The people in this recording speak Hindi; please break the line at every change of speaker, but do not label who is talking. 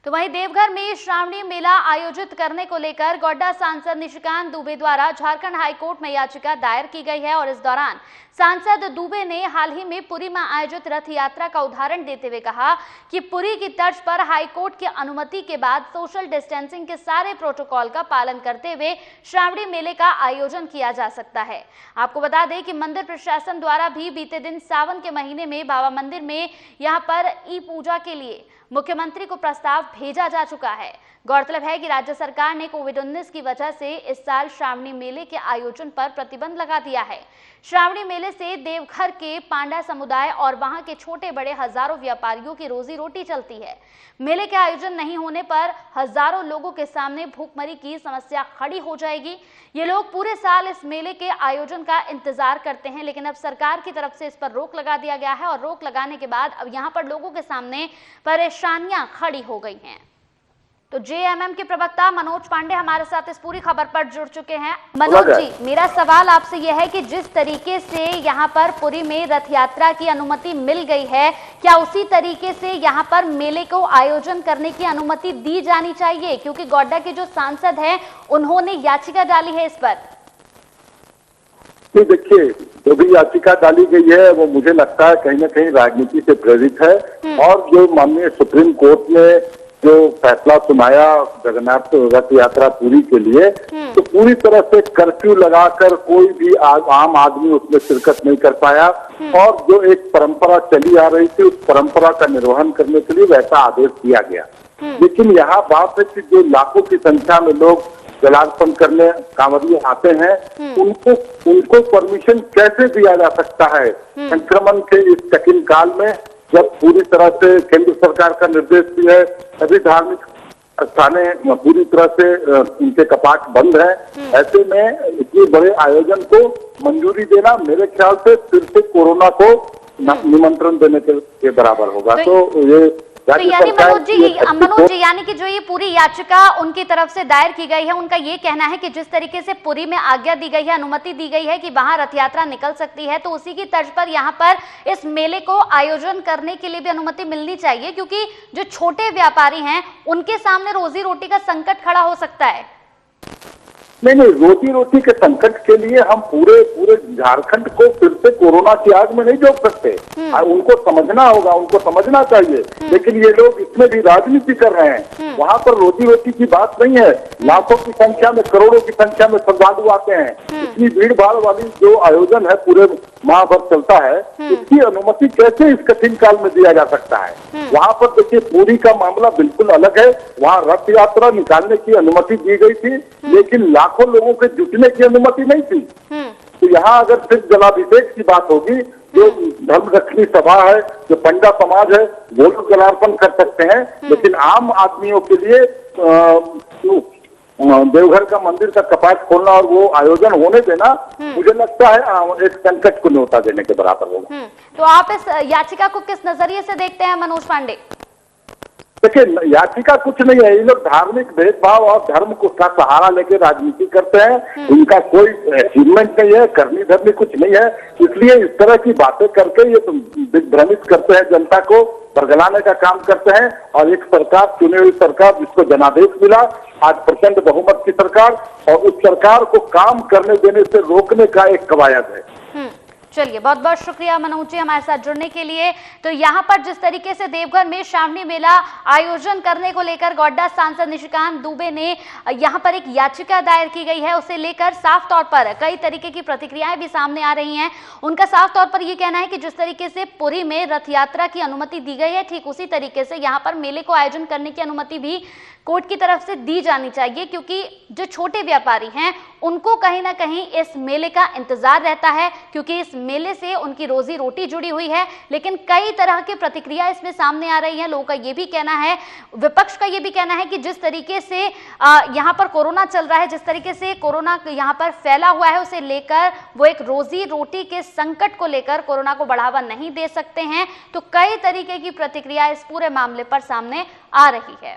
तो वहीं देवघर में श्रावणी मेला आयोजित करने को लेकर गोड्डा सांसद निशिकांत दुबे द्वारा झारखंड हाईकोर्ट में याचिका दायर की गई है और इस दौरान सांसद दुबे ने हाल ही में पुरी में आयोजित रथ यात्रा का उदाहरण देते हुए कहा कि पुरी की तर्ज पर हाईकोर्ट की अनुमति के बाद सोशल डिस्टेंसिंग के सारे प्रोटोकॉल का पालन करते हुए श्रावणी मेले का आयोजन किया जा सकता है। आपको बता दें कि मंदिर प्रशासन द्वारा भी बीते दिन सावन के महीने में बाबा मंदिर में यहां पर ई पूजा के लिए मुख्यमंत्री को प्रस्ताव भेजा जा चुका है। गौरतलब है कि राज्य सरकार ने कोविड-19 की वजह से इस साल श्रावणी मेले के आयोजन पर प्रतिबंध लगा दिया है। श्रावणी मेले से देवघर के पांडा समुदाय और वहां के छोटे बड़े हजारों व्यापारियों की रोजी रोटी चलती है। मेले के आयोजन नहीं होने पर हजारों लोगों के सामने भूखमरी की समस्या खड़ी हो जाएगी। ये लोग पूरे साल इस मेले के आयोजन का इंतजार करते हैं, लेकिन अब सरकार की तरफ से इस पर रोक लगा दिया गया है और रोक लगाने के बाद अब यहाँ पर लोगों के सामने परेशानियां खड़ी हो गई हैं। तो जेएमएम के प्रवक्ता मनोज पांडे हमारे साथ इस पूरी खबर पर जुड़ चुके हैं। मनोज जी, मेरा सवाल आपसे यह है कि जिस तरीके से यहाँ पर पुरी में रथ यात्रा की अनुमति मिल गई है, क्या उसी तरीके से यहाँ पर मेले को आयोजन करने की अनुमति दी जानी चाहिए? क्योंकि गोड्डा के जो सांसद हैं उन्होंने याचिका डाली है इस पर।
देखिए, जो भी याचिका डाली गई है वो मुझे लगता है कहीं ना कहीं राजनीति से प्रेरित है और जो माननीय सुप्रीम कोर्ट ने जो फैसला सुनाया जगन्नाथ रथ यात्रा पूरी के लिए, तो पूरी तरह से कर्फ्यू लगाकर कोई भी आम आदमी उसमें शिरकत नहीं कर पाया और जो एक परंपरा चली आ रही थी उस परंपरा का निर्वहन करने के लिए वैसा आदेश दिया गया। लेकिन यहाँ बात है कि जो लाखों की संख्या में लोग जलार्पण करने कांवरिये आते हैं, उनको परमिशन कैसे दिया जा सकता है संक्रमण के इस कठिन काल में, जब पूरी तरह से केंद्र सरकार का निर्देश भी है, सभी धार्मिक स्थानें पूरी तरह से उनके कपाट बंद हैं। ऐसे में इतने बड़े आयोजन को मंजूरी देना मेरे ख्याल से फिर से कोरोना को निमंत्रण देने के बराबर होगा। तो ये
यानी मनोज जी, यानी कि जो ये पूरी याचिका उनकी तरफ से दायर की गई है, उनका ये कहना है कि जिस तरीके से पुरी में आज्ञा दी गई है, अनुमति दी गई है कि वहां रथ यात्रा निकल सकती है, तो उसी की तर्ज पर यहाँ पर इस मेले को आयोजन करने के लिए भी अनुमति मिलनी चाहिए, क्योंकि जो छोटे व्यापारी हैं उनके सामने रोजी रोटी का संकट खड़ा हो सकता है।
नहीं, रोजी रोटी के संकट के लिए हम पूरे झारखंड को फिर से कोरोना की आग में नहीं झोंक सकते। उनको समझना होगा, उनको समझना चाहिए। लेकिन ये लोग इसमें भी राजनीति कर रहे हैं। वहाँ पर रोजी रोटी की बात नहीं है। लाखों की संख्या में, करोड़ों की संख्या में श्रद्धालु आते हैं। इतनी भीड़ भाड़ वाली जो आयोजन है पूरे माह भर चलता है, इसकी अनुमति कैसे इस कठिन काल में दिया जा सकता है? वहाँ पर देखिए, पूरी का मामला बिल्कुल अलग है। वहाँ रथ यात्रा निकालने की अनुमति दी गई थी, लेकिन लाखों लोगों के जुटने की अनुमति नहीं थी। तो यहाँ अगर सिर्फ जलाभिषेक की बात होगी, जो धर्म रक्षणी सभा है, जो पंडा समाज है, वो लोग जलार्पण कर सकते हैं, लेकिन आम आदमियों के लिए देवघर का मंदिर का कपाट खोलना और वो आयोजन होने देना, मुझे लगता है एक संकट को न्योता देने के बराबर होगा।
तो आप इस याचिका को किस नजरिए से देखते हैं मनोज पांडे?
देखिए, याचिका कुछ नहीं है। ये लोग धार्मिक भेदभाव और धर्म को का सहारा लेके राजनीति करते हैं। इनका कोई अचीवमेंट नहीं है, करनी धरनी कुछ नहीं है। इसलिए इस तरह की बातें करके ये दिग्भ्रमित करते हैं, जनता को बरगलाने का काम करते हैं। और एक सरकार, चुनी हुई सरकार, जिसको जनादेश मिला, आज प्रचंड बहुमत की सरकार, और उस सरकार को काम करने देने से रोकने का एक कवायद है।
चलिए, बहुत बहुत शुक्रिया मनोज जी हमारे साथ जुड़ने के लिए। तो यहाँ पर जिस तरीके से देवघर में श्रावणी मेला आयोजन करने को लेकर गोड्डा सांसद निशिकांत दुबे ने यहाँ पर एक याचिका दायर की गई है, उसे लेकर साफ तौर पर कई तरीके की प्रतिक्रियाएं भी सामने आ रही हैं। उनका साफ तौर पर यह कहना है कि जिस तरीके से पुरी में रथ यात्रा की अनुमति दी गई है, ठीक उसी तरीके से यहाँ पर मेले को आयोजन करने की अनुमति भी कोर्ट की तरफ से दी जानी चाहिए, क्योंकि जो छोटे व्यापारी हैं उनको कहीं ना कहीं इस मेले का इंतजार रहता है, क्योंकि इस मेले से उनकी रोजी रोटी जुड़ी हुई है। लेकिन कई तरह की प्रतिक्रिया इसमें सामने आ रही है। लोगों का ये भी कहना है, विपक्ष का ये भी कहना है कि जिस तरीके से यहाँ पर कोरोना चल रहा है, जिस तरीके से कोरोना यहाँ पर फैला हुआ है, उसे लेकर वो एक रोजी रोटी के संकट को लेकर कोरोना को बढ़ावा नहीं दे सकते हैं। तो कई तरीके की प्रतिक्रिया इस पूरे मामले पर सामने आ रही है।